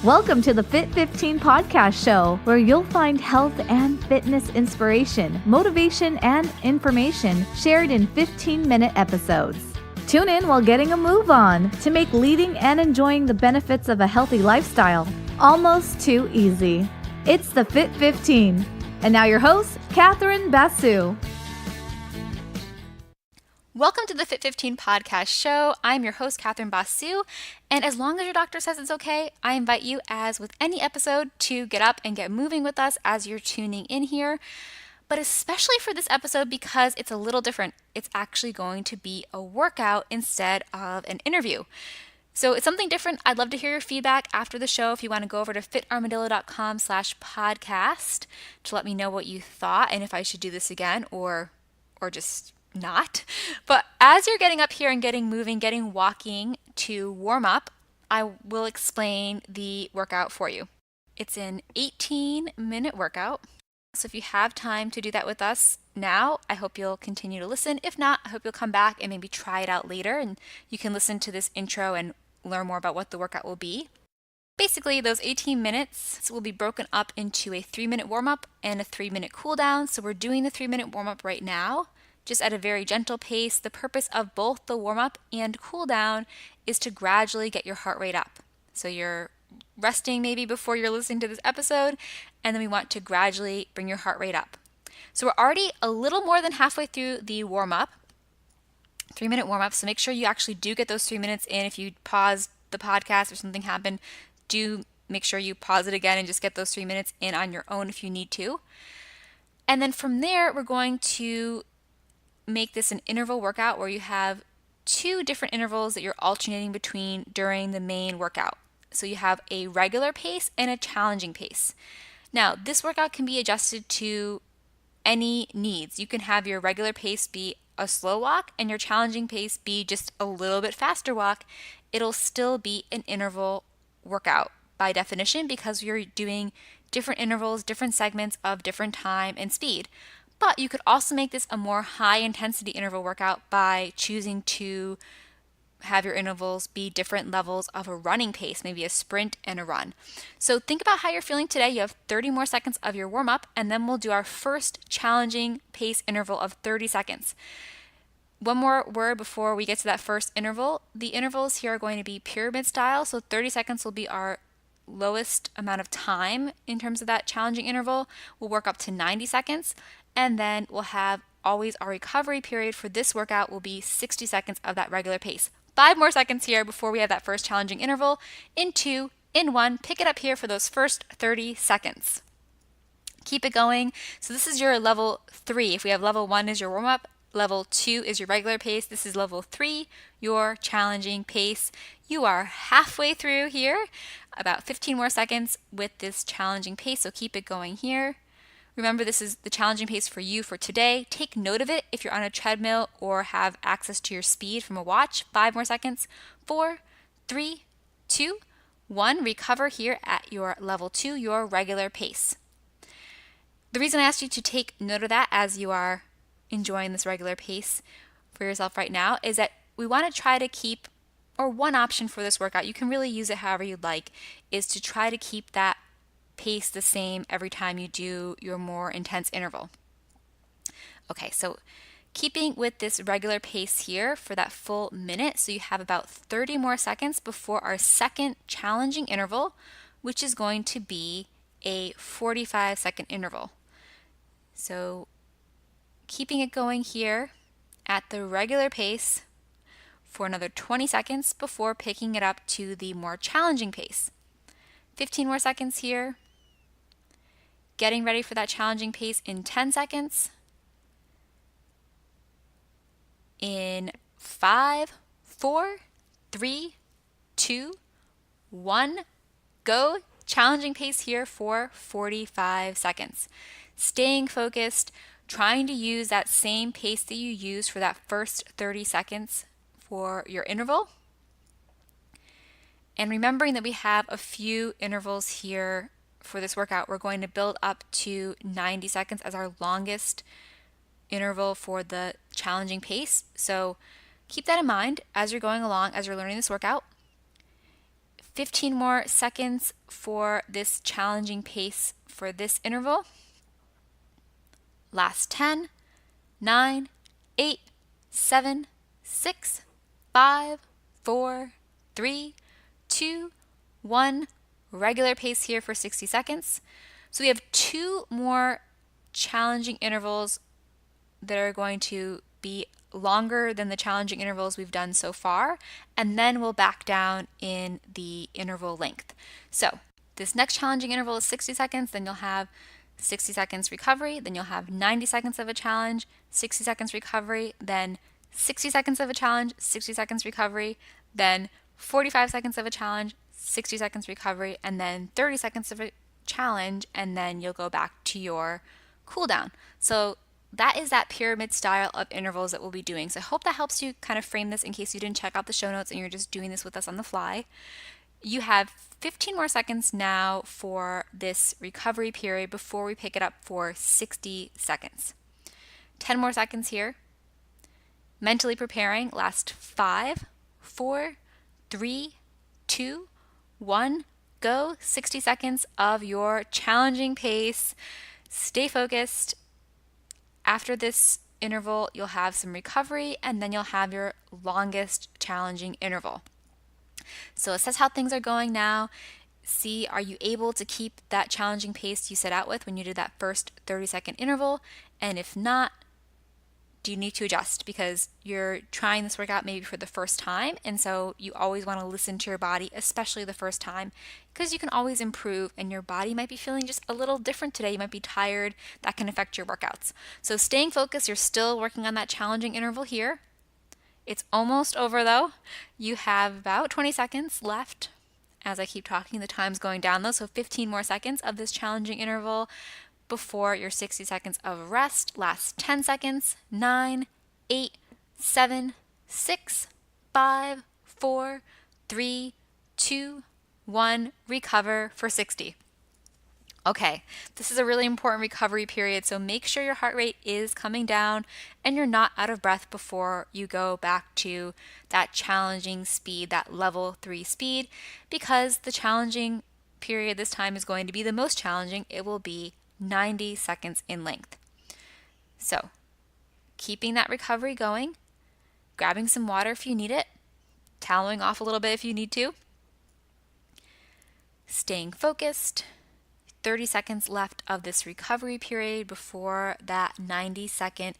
Welcome to the Fit 15 podcast show, where you'll find health and fitness inspiration, motivation, and information shared in 15-minute episodes. Tune in while getting a move on to make leading and enjoying the benefits of a healthy lifestyle almost too easy. It's the Fit 15. And now your host, Basu. Welcome to the Fit 15 podcast show. I'm your host, Basu, and as long as your doctor says it's okay, I invite you, as with any episode, to get up and get moving with us as you're tuning in here. But especially for this episode, because it's a little different. It's actually going to be a workout instead of an interview. So it's something different. I'd love to hear your feedback after the show. If you want to go over to fitarmadillo.com/podcast to let me know what you thought and if I should do this again or just not. But as you're getting up here and getting moving, getting walking to warm up, I will explain the workout for you. It's an 18-minute workout. So if you have time to do that with us now, I hope you'll continue to listen. If not, I hope you'll come back and maybe try it out later, and you can listen to this intro and learn more about what the workout will be. Basically, those 18 minutes will be broken up into a 3-minute warm-up and a 3-minute cool down. So we're doing the 3-minute warm-up right now, just at a very gentle pace. The purpose of both the warm-up and cool down is to gradually get your heart rate up. So you're resting maybe before you're listening to this episode, and then we want to gradually bring your heart rate up. So we're already a little more than halfway through the warm-up, 3-minute warm-up, so make sure you actually do get those 3 minutes in. If you paused the podcast or something happened, do make sure you pause it again and just get those 3 minutes in on your own if you need to. And then from there, we're going to make this an interval workout where you have 2 different intervals that you're alternating between during the main workout. So you have a regular pace and a challenging pace. Now, this workout can be adjusted to any needs. You can have your regular pace be a slow walk and your challenging pace be just a little bit faster walk. It'll still be an interval workout by definition, because you're doing different intervals, different segments of different time and speed. But you could also make this a more high intensity interval workout by choosing to have your intervals be different levels of a running pace, maybe a sprint and a run. So think about how you're feeling today. You have 30 more seconds of your warm up, and then we'll do our first challenging pace interval of 30 seconds. One more word before we get to that first interval. The intervals here are going to be pyramid style, so 30 seconds will be our lowest amount of time in terms of that challenging interval. We'll work up to 90 seconds, and then we'll have always our recovery period for this workout will be 60 seconds of that regular pace. 5 more seconds here before we have that first challenging interval. In 2, in 1, pick it up here for those first 30 seconds. Keep it going. So this is your level 3. If we have level 1 is your warm-up, level 2 is your regular pace. This is level 3, your challenging pace. You are halfway through here, about 15 more seconds with this challenging pace, so keep it going here. Remember, this is the challenging pace for you for today. Take note of it if you're on a treadmill or have access to your speed from a watch. 5 more seconds. 4, 3, 2, 1. Recover here at your level 2, your regular pace. The reason I asked you to take note of that as you are enjoying this regular pace for yourself right now is that we want to try to keep, or one option for this workout, you can really use it however you'd like, is to try to keep that pace the same every time you do your more intense interval. Okay, so keeping with this regular pace here for that full minute, so you have about 30 more seconds before our second challenging interval, which is going to be a 45-second interval. So keeping it going here at the regular pace for another 20 seconds before picking it up to the more challenging pace. 15 more seconds here. Getting ready for that challenging pace in 10 seconds. In 5, 4, 3, 2, 1, go. Challenging pace here for 45 seconds. Staying focused, trying to use that same pace that you used for that first 30 seconds for your interval. And remembering that we have a few intervals here for this workout. We're going to build up to 90 seconds as our longest interval for the challenging pace. So keep that in mind as you're going along, as you're learning this workout. 15 more seconds for this challenging pace for this interval. Last 10, 9, 8, 7, 6, 5, 4, 3, 2, 1. Regular pace here for 60 seconds. So we have 2 more challenging intervals that are going to be longer than the challenging intervals we've done so far, and then we'll back down in the interval length. So this next challenging interval is 60 seconds, then you'll have 60 seconds recovery, then you'll have 90 seconds of a challenge, 60 seconds recovery, then 60 seconds of a challenge, 60 seconds recovery, then 45 seconds of a challenge, 60 seconds recovery, and then 30 seconds of a challenge, and then you'll go back to your cool down. So that is that pyramid style of intervals that we'll be doing. So I hope that helps you kind of frame this in case you didn't check out the show notes and you're just doing this with us on the fly. You have 15 more seconds now for this recovery period before we pick it up for 60 seconds. 10 more seconds here. Mentally preparing, last 5, 4, 3, 2, 1, go. 60 seconds of your challenging pace. Stay focused. After this interval, you'll have some recovery, and then you'll have your longest challenging interval. So assess how things are going now. See, are you able to keep that challenging pace you set out with when you did that first 30-second interval? And if not, do you need to adjust because you're trying this workout maybe for the first time, and so you always want to listen to your body, especially the first time, because you can always improve and your body might be feeling just a little different today. You might be tired. That can affect your workouts. So staying focused, you're still working on that challenging interval here. It's almost over though. You have about 20 seconds left. As I keep talking, the time's going down though, so 15 more seconds of this challenging interval before your 60 seconds of rest. Last 10 seconds. 9, 8, 7, 6, 5, 4, 3, 2, 1. Recover for 60. Okay, this is a really important recovery period, so make sure your heart rate is coming down and you're not out of breath before you go back to that challenging speed, that level 3 speed, because the challenging period this time is going to be the most challenging. It will be 90 seconds in length. So, keeping that recovery going, grabbing some water if you need it, toweling off a little bit if you need to, staying focused. 30 seconds left of this recovery period before that 90-second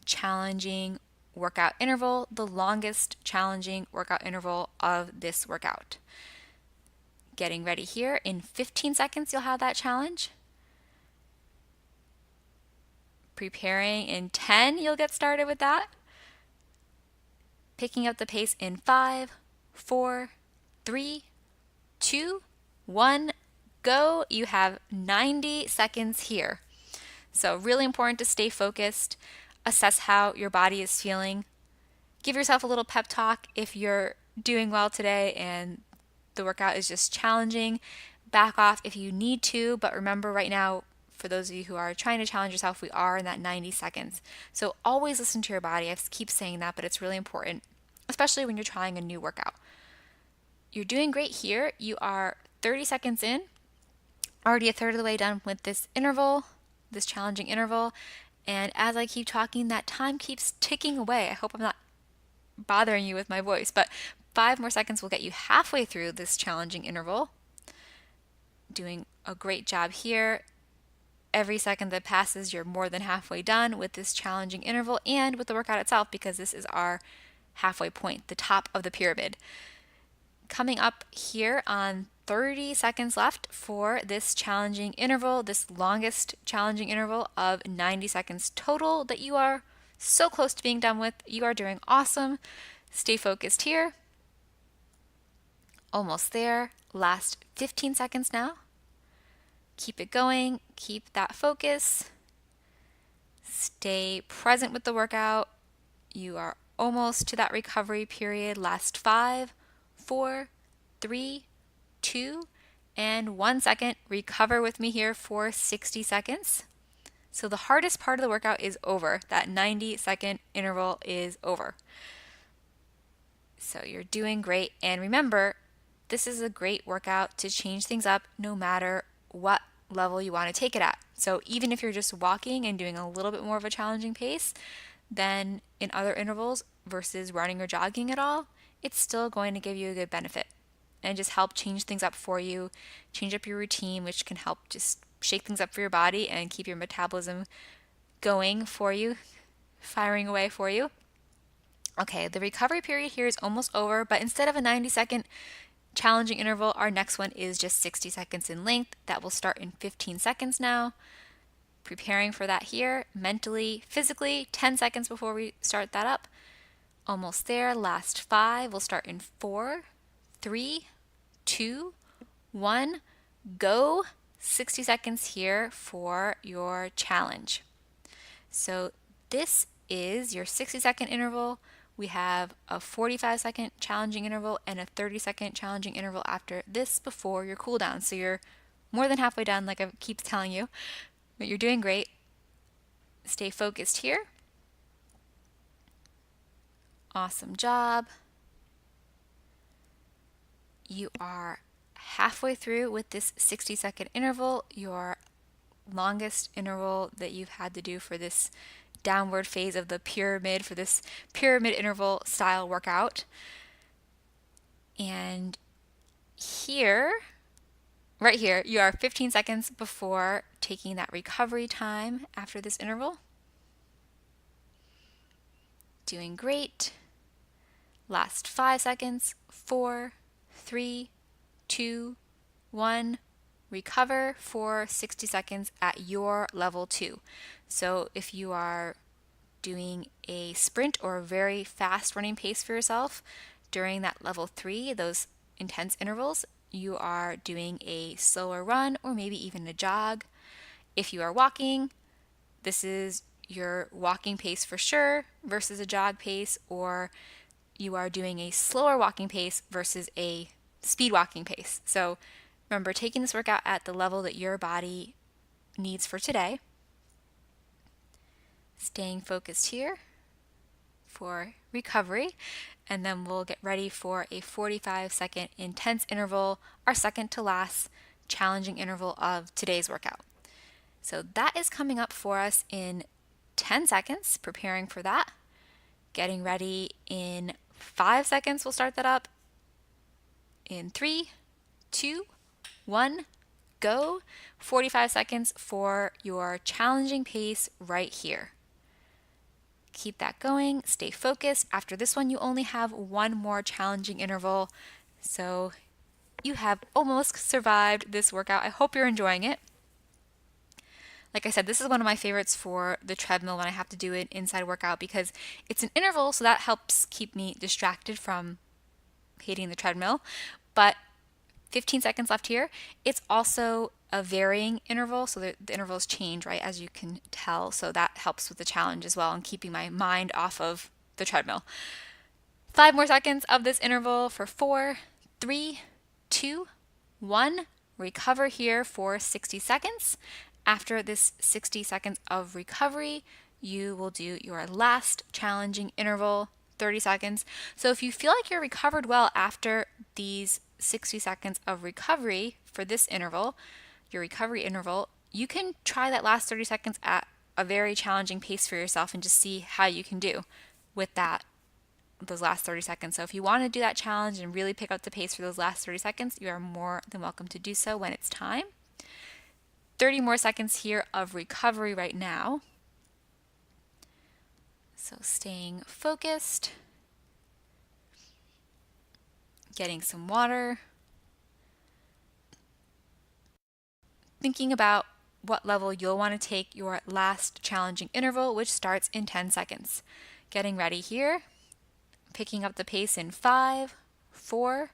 challenging workout interval, the longest challenging workout interval of this workout. Getting ready here. In 15 seconds, you'll have that challenge. Preparing in 10, you'll get started with that. Picking up the pace in 5, 4, 3, 2, 1, go. You have 90 seconds here. So really important to stay focused, assess how your body is feeling. Give yourself a little pep talk if you're doing well today and the workout is just challenging. Back off if you need to, but remember right now, for those of you who are trying to challenge yourself, we are in that 90 seconds. So always listen to your body. I keep saying that, but it's really important, especially when you're trying a new workout. You're doing great here. You are 30 seconds in, already a third of the way done with this interval, this challenging interval. And as I keep talking, that time keeps ticking away. I hope I'm not bothering you with my voice, but 5 more seconds will get you halfway through this challenging interval. Doing a great job here. Every second that passes, you're more than halfway done with this challenging interval and with the workout itself, because this is our halfway point, the top of the pyramid. Coming up here on 30 seconds left for this challenging interval, this longest challenging interval of 90 seconds total that you are so close to being done with. You are doing awesome. Stay focused here. Almost there. Last 15 seconds now. Keep it going. Keep that focus. Stay present with the workout. You are almost to that recovery period. Last 5, 4, 3, 2, and 1 second. Recover with me here for 60 seconds. So the hardest part of the workout is over. That 90-second interval is over. So you're doing great. And remember, this is a great workout to change things up no matter what level you want to take it at. So even if you're just walking and doing a little bit more of a challenging pace than in other intervals versus running or jogging at all, it's still going to give you a good benefit and just help change things up for you, change up your routine, which can help just shake things up for your body and keep your metabolism going for you, firing away for you. Okay, the recovery period here is almost over, but instead of a 90-second challenging interval, our next one is just 60 seconds in length. That will start in 15 seconds now. Preparing for that here, mentally, physically, 10 seconds before we start that up. Almost there. Last 5. We'll start in 4, 3, 2, 1. Go. 60 seconds here for your challenge. So this is your 60-second interval. We have a 45-second challenging interval and a 30-second challenging interval after this before your cool down. So you're more than halfway done, like I keep telling you, but you're doing great. Stay focused here. Awesome job. You are halfway through with this 60-second interval, your longest interval that you've had to do for this downward phase of the pyramid, for this pyramid interval style workout. And here, right here, you are 15 seconds before taking that recovery time after this interval. Doing great. Last 5 seconds. 4, 3, 2, 1. Recover for 60 seconds at your level 2. So if you are doing a sprint or a very fast running pace for yourself during that level 3, those intense intervals, you are doing a slower run or maybe even a jog. If you are walking, this is your walking pace for sure versus a jog pace, or you are doing a slower walking pace versus a speed walking pace. So remember, taking this workout at the level that your body needs for today. Staying focused here for recovery, and then we'll get ready for a 45-second intense interval, our second to last challenging interval of today's workout. So that is coming up for us in 10 seconds, preparing for that. Getting ready in 5 seconds, we'll start that up. In 3, 2, 1, go. 45 seconds for your challenging pace right here. Keep that going, stay focused. After this one, you only have one more challenging interval. So you have almost survived this workout. I hope you're enjoying it. Like I said, this is one of my favorites for the treadmill when I have to do an inside workout because it's an interval, so that helps keep me distracted from hitting the treadmill. But 15 seconds left here. It's also a varying interval, so the intervals change, right, as you can tell. So that helps with the challenge as well and keeping my mind off of the treadmill. 5 more seconds of this interval for 4, 3, 2, 1. Recover here for 60 seconds. After this 60 seconds of recovery, you will do your last challenging interval, 30 seconds. So if you feel like you're recovered well after these 60 seconds of recovery for this interval, your recovery interval, you can try that last 30 seconds at a very challenging pace for yourself and just see how you can do with those last 30 seconds. So if you want to do that challenge and really pick up the pace for those last 30 seconds, you are more than welcome to do so when it's time. 30 more seconds here of recovery right now. So staying focused, getting some water, thinking about what level you'll want to take your last challenging interval, which starts in 10 seconds. Getting ready here, picking up the pace in 5, 4,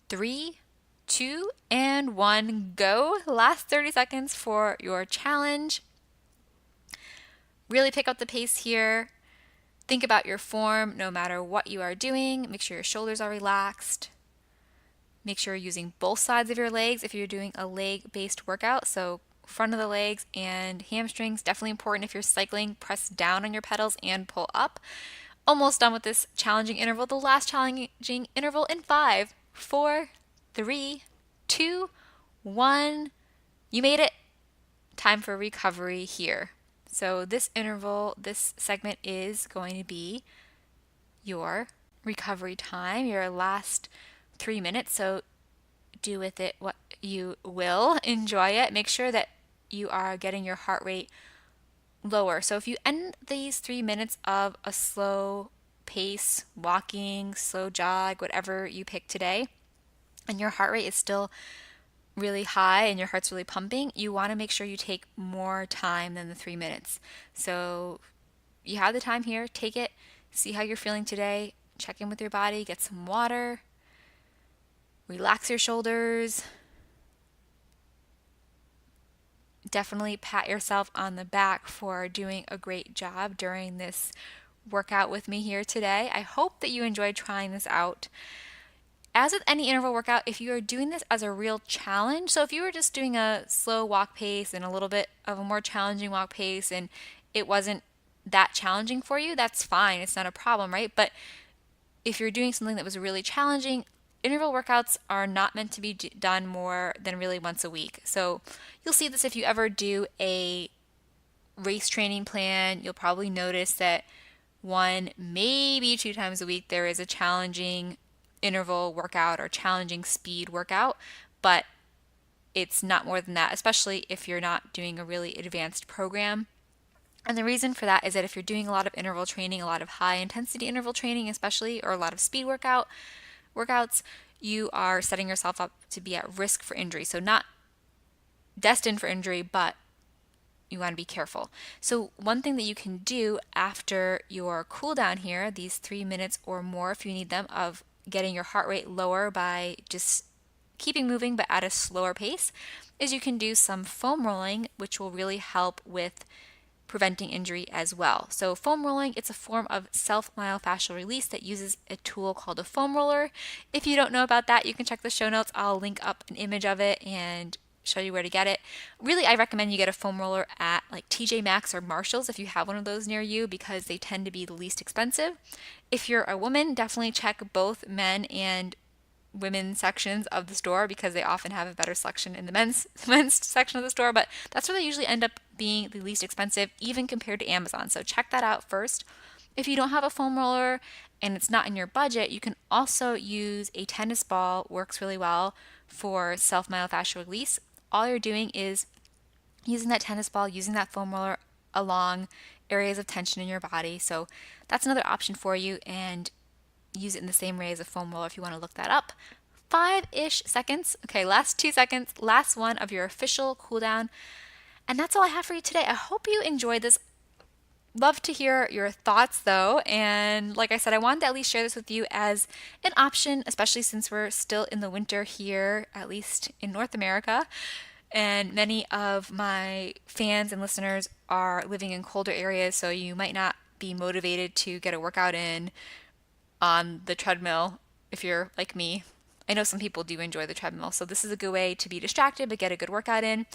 3, 2, and 1, go. Last 30 seconds for your challenge. Really pick up the pace here. Think about your form no matter what you are doing. Make sure your shoulders are relaxed. Make sure you're using both sides of your legs if you're doing a leg-based workout. So front of the legs and hamstrings, definitely important if you're cycling. Press down on your pedals and pull up. Almost done with this challenging interval. The last challenging interval in 5, 4, 3, 2, 1. You made it. Time for recovery here. So this segment is going to be your recovery time, your last 3 minutes. So do with it what you will. Enjoy it. Make sure that you are getting your heart rate lower. So if you end these 3 minutes of a slow pace, walking, slow jog, whatever you pick today, and your heart rate is still really high and your heart's really pumping, you want to make sure you take more time than the 3 minutes. So you have the time here, take it, see how you're feeling today, check in with your body, get some water, relax your shoulders. Definitely pat yourself on the back for doing a great job during this workout with me here today. I hope that you enjoyed trying this out. As with any interval workout, if you are doing this as a real challenge, so if you were just doing a slow walk pace and a little bit of a more challenging walk pace and it wasn't that challenging for you, that's fine. It's not a problem, right? But if you're doing something that was really challenging, interval workouts are not meant to be done more than really once a week. So you'll see this if you ever do a race training plan. You'll probably notice that 1, maybe 2 times a week there is a challenging interval workout or challenging speed workout, but it's not more than that, especially if you're not doing a really advanced program. And the reason for that is that if you're doing a lot of interval training, a lot of high intensity interval training especially, or a lot of speed workouts, you are setting yourself up to be at risk for injury. So not destined for injury, but you want to be careful. So one thing that you can do after your cool down here, these 3 minutes or more if you need them, of getting your heart rate lower by just keeping moving but at a slower pace, is you can do some foam rolling, which will really help with preventing injury as well. So foam rolling, it's a form of self-myofascial release that uses a tool called a foam roller. If you don't know about that, you can check the show notes. I'll link up an image of it and show you where to get it. Really, I recommend you get a foam roller at like TJ Maxx or Marshall's if you have one of those near you, because they tend to be the least expensive. If you're a woman, definitely check both men and women's sections of the store, because they often have a better selection in the men's section of the store, but that's where they usually end up being the least expensive, even compared to Amazon. So check that out first. If you don't have a foam roller and it's not in your budget, you can also use a tennis ball. Works really well for self-myofascial release. All you're doing is using that tennis ball, using that foam roller along areas of tension in your body. So that's another option for you, and use it in the same way as a foam roller if you want to look that up. 5-ish seconds. Okay, last 2 seconds, last one of your official cool down. And that's all I have for you today. I hope you enjoyed this. Love to hear your thoughts though. And like I said, I wanted to at least share this with you as an option, especially since we're still in the winter here, at least in North America. And many of my fans and listeners are living in colder areas, so you might not be motivated to get a workout in on the treadmill if you're like me. I know some people do enjoy the treadmill, so this is a good way to be distracted but get a good workout in.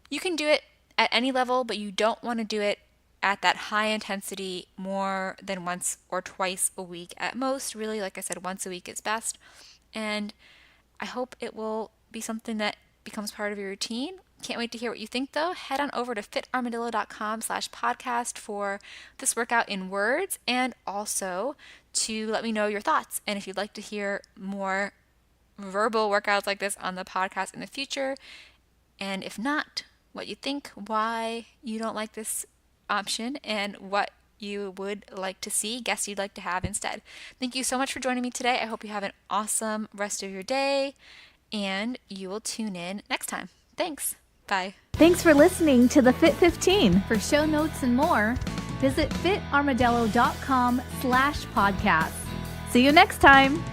You can do it at any level, but you don't want to do it at that high intensity more than once or twice a week at most. Really, like I said, once a week is best. And I hope it will be something that becomes part of your routine. Can't wait to hear what you think though. Head on over to fitarmadillo.com/podcast for this workout in words, and also to let me know your thoughts. And if you'd like to hear more verbal workouts like this on the podcast in the future, and if not, what you think, why you don't like this option, and what you would like to see, guests you'd like to have instead. Thank you so much for joining me today. I hope you have an awesome rest of your day, and you will tune in next time. Thanks. Bye. Thanks for listening to the Fit 15. For show notes and more, visit fitarmadillo.com/podcast. See you next time.